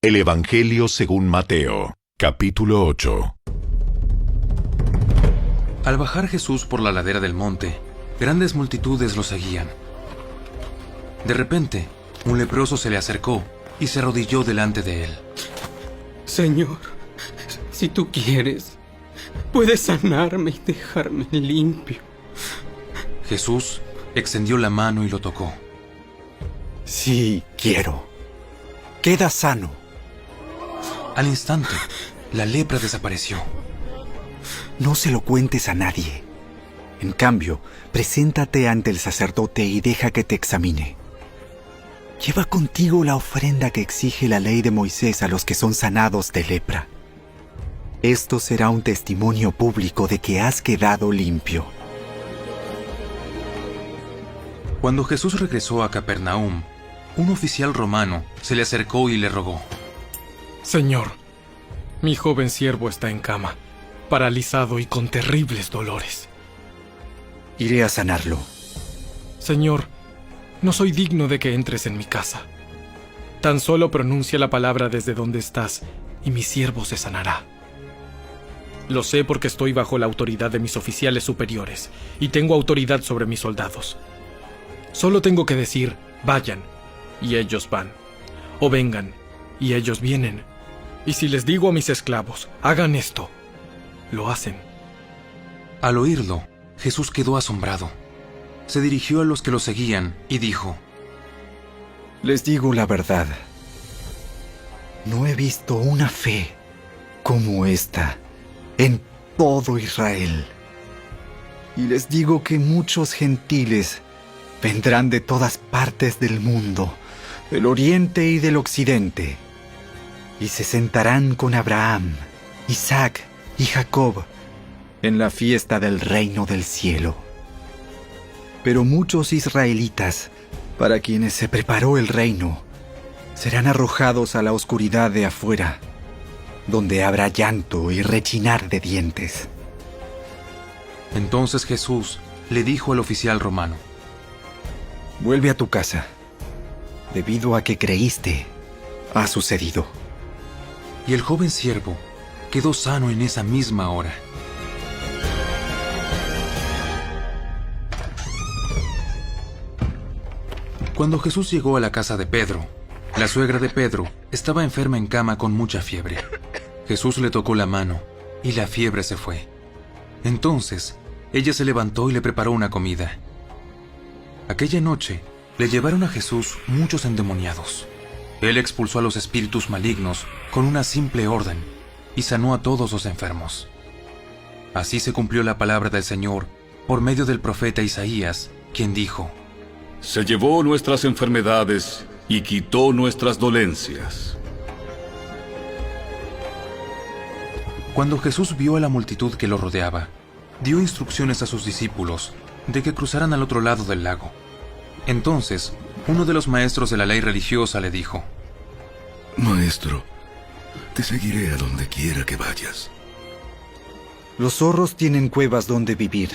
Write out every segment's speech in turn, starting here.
El Evangelio según Mateo, capítulo 8. Al bajar Jesús por la ladera del monte, grandes multitudes lo seguían. De repente, un leproso se le acercó y se arrodilló delante de él. Señor, si tú quieres, puedes sanarme y dejarme limpio. Jesús extendió la mano y lo tocó. Sí, quiero. Queda sano. Al instante, la lepra desapareció. No se lo cuentes a nadie. En cambio, preséntate ante el sacerdote y deja que te examine. Lleva contigo la ofrenda que exige la ley de Moisés a los que son sanados de lepra. Esto será un testimonio público de que has quedado limpio. Cuando Jesús regresó a Capernaum, un oficial romano se le acercó y le rogó. Señor, mi joven siervo está en cama, paralizado y con terribles dolores. Iré a sanarlo. Señor, no soy digno de que entres en mi casa. Tan solo pronuncia la palabra desde donde estás y mi siervo se sanará. Lo sé porque estoy bajo la autoridad de mis oficiales superiores y tengo autoridad sobre mis soldados. Solo tengo que decir, vayan, y ellos van. O vengan, y ellos vienen. Y si les digo a mis esclavos, hagan esto, lo hacen. Al oírlo, Jesús quedó asombrado. Se dirigió a los que lo seguían y dijo: Les digo la verdad. No he visto una fe como esta en todo Israel. Y les digo que muchos gentiles vendrán de todas partes del mundo, del oriente y del occidente, y se sentarán con Abraham, Isaac y Jacob en la fiesta del reino del cielo. Pero muchos israelitas, para quienes se preparó el reino, serán arrojados a la oscuridad de afuera, donde habrá llanto y rechinar de dientes. Entonces Jesús le dijo al oficial romano: Vuelve a tu casa. Debido a que creíste, ha sucedido. Y el joven siervo quedó sano en esa misma hora. Cuando Jesús llegó a la casa de Pedro, la suegra de Pedro estaba enferma en cama con mucha fiebre. Jesús le tocó la mano y la fiebre se fue. Entonces, ella se levantó y le preparó una comida. Aquella noche, le llevaron a Jesús muchos endemoniados. Él expulsó a los espíritus malignos con una simple orden y sanó a todos los enfermos. Así se cumplió la palabra del Señor por medio del profeta Isaías, quien dijo: Se llevó nuestras enfermedades y quitó nuestras dolencias. Cuando Jesús vio a la multitud que lo rodeaba, dio instrucciones a sus discípulos de que cruzaran al otro lado del lago. Entonces, uno de los maestros de la ley religiosa le dijo: Maestro, te seguiré a donde quiera que vayas. Los zorros tienen cuevas donde vivir,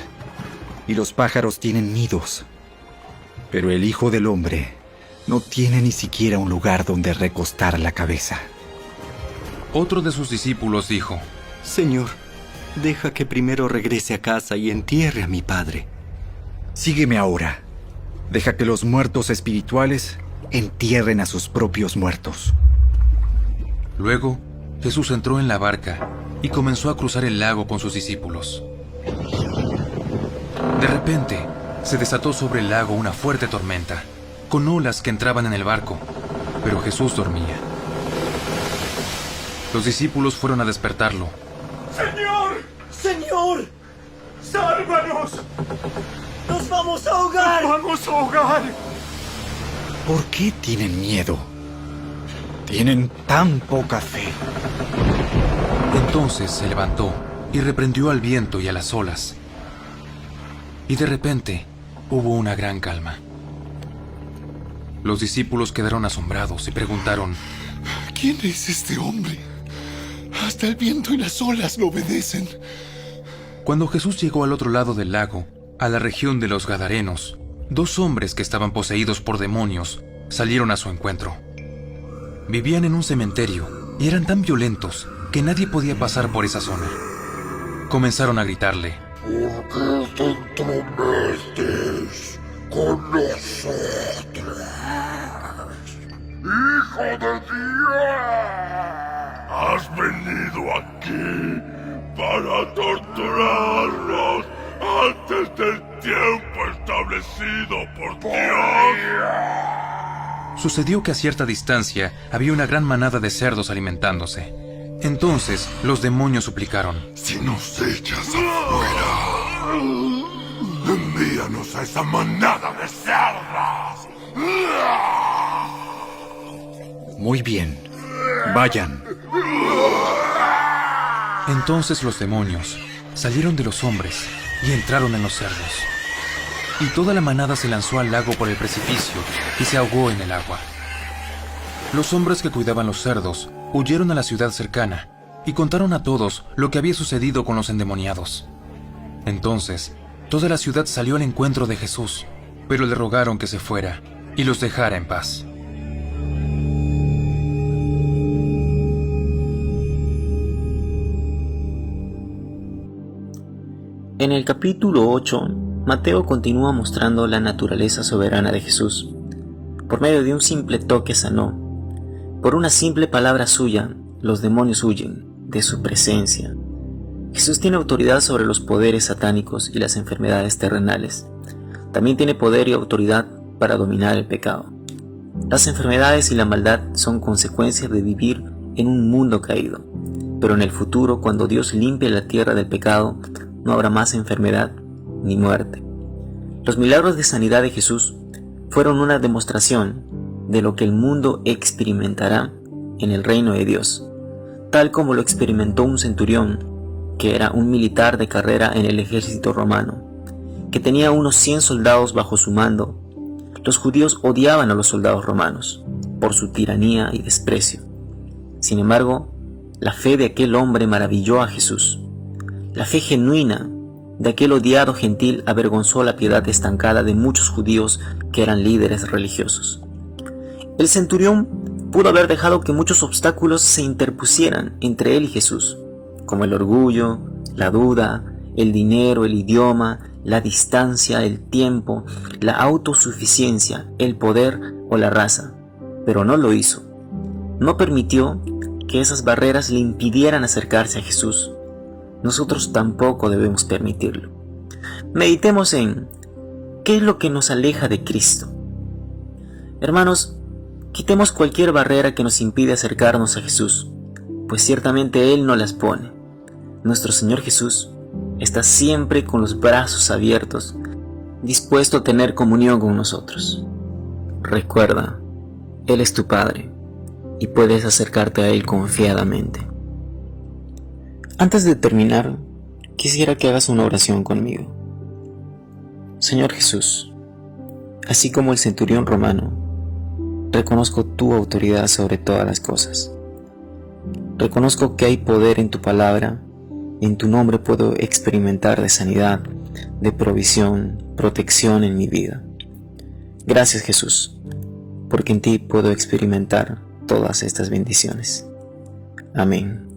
y los pájaros tienen nidos. Pero el Hijo del Hombre no tiene ni siquiera un lugar donde recostar la cabeza. Otro de sus discípulos dijo: Señor, deja que primero regrese a casa y entierre a mi padre. Sígueme ahora. Deja que los muertos espirituales entierren a sus propios muertos. Luego, Jesús entró en la barca y comenzó a cruzar el lago con sus discípulos. De repente, se desató sobre el lago una fuerte tormenta, con olas que entraban en el barco, pero Jesús dormía. Los discípulos fueron a despertarlo. ¡Señor! ¡Señor! ¡Sálvanos! ¡Nos vamos a ahogar! ¡Nos vamos a ahogar! ¿Por qué tienen miedo? Tienen tan poca fe. Entonces se levantó y reprendió al viento y a las olas. Y de repente hubo una gran calma. Los discípulos quedaron asombrados y preguntaron: ¿Quién es este hombre? Hasta el viento y las olas lo obedecen. Cuando Jesús llegó al otro lado del lago, a la región de los Gadarenos, dos hombres que estaban poseídos por demonios salieron a su encuentro. Vivían en un cementerio y eran tan violentos que nadie podía pasar por esa zona. Comenzaron a gritarle: ¿Por qué te entrometes con nosotros? ¡Hijo de Dios! Has venido aquí para torturarnos antes del tiempo establecido por Dios. Sucedió que a cierta distancia había una gran manada de cerdos alimentándose. Entonces los demonios suplicaron: Si nos echas afuera, envíanos a esa manada de cerdos. Muy bien, vayan. Entonces los demonios salieron de los hombres y entraron en los cerdos. Y toda la manada se lanzó al lago por el precipicio y se ahogó en el agua. Los hombres que cuidaban los cerdos huyeron a la ciudad cercana y contaron a todos lo que había sucedido con los endemoniados. Entonces, toda la ciudad salió al encuentro de Jesús, pero le rogaron que se fuera y los dejara en paz. En el capítulo 8, Mateo continúa mostrando la naturaleza soberana de Jesús. Por medio de un simple toque sanó. Por una simple palabra suya, los demonios huyen de su presencia. Jesús tiene autoridad sobre los poderes satánicos y las enfermedades terrenales. También tiene poder y autoridad para dominar el pecado. Las enfermedades y la maldad son consecuencias de vivir en un mundo caído. Pero en el futuro, cuando Dios limpie la tierra del pecado, no habrá más enfermedad ni muerte. Los milagros de sanidad de Jesús fueron una demostración de lo que el mundo experimentará en el reino de Dios, tal como lo experimentó un centurión, que era un militar de carrera en el ejército romano, que tenía unos 100 soldados bajo su mando. Los judíos odiaban a los soldados romanos por su tiranía y desprecio. Sin embargo, la fe de aquel hombre maravilló a Jesús. La fe genuina de aquel odiado gentil avergonzó la piedad estancada de muchos judíos que eran líderes religiosos. El centurión pudo haber dejado que muchos obstáculos se interpusieran entre él y Jesús, como el orgullo, la duda, el dinero, el idioma, la distancia, el tiempo, la autosuficiencia, el poder o la raza, pero no lo hizo. No permitió que esas barreras le impidieran acercarse a Jesús. Nosotros tampoco debemos permitirlo. Meditemos en ¿qué es lo que nos aleja de Cristo? Hermanos, quitemos cualquier barrera que nos impide acercarnos a Jesús, pues ciertamente Él no las pone. Nuestro Señor Jesús está siempre con los brazos abiertos, dispuesto a tener comunión con nosotros. Recuerda, Él es tu Padre y puedes acercarte a Él confiadamente. Antes de terminar, quisiera que hagas una oración conmigo. Señor Jesús, así como el centurión romano, reconozco tu autoridad sobre todas las cosas. Reconozco que hay poder en tu palabra. En tu nombre puedo experimentar de sanidad, de provisión, protección en mi vida. Gracias, Jesús, porque en ti puedo experimentar todas estas bendiciones. Amén.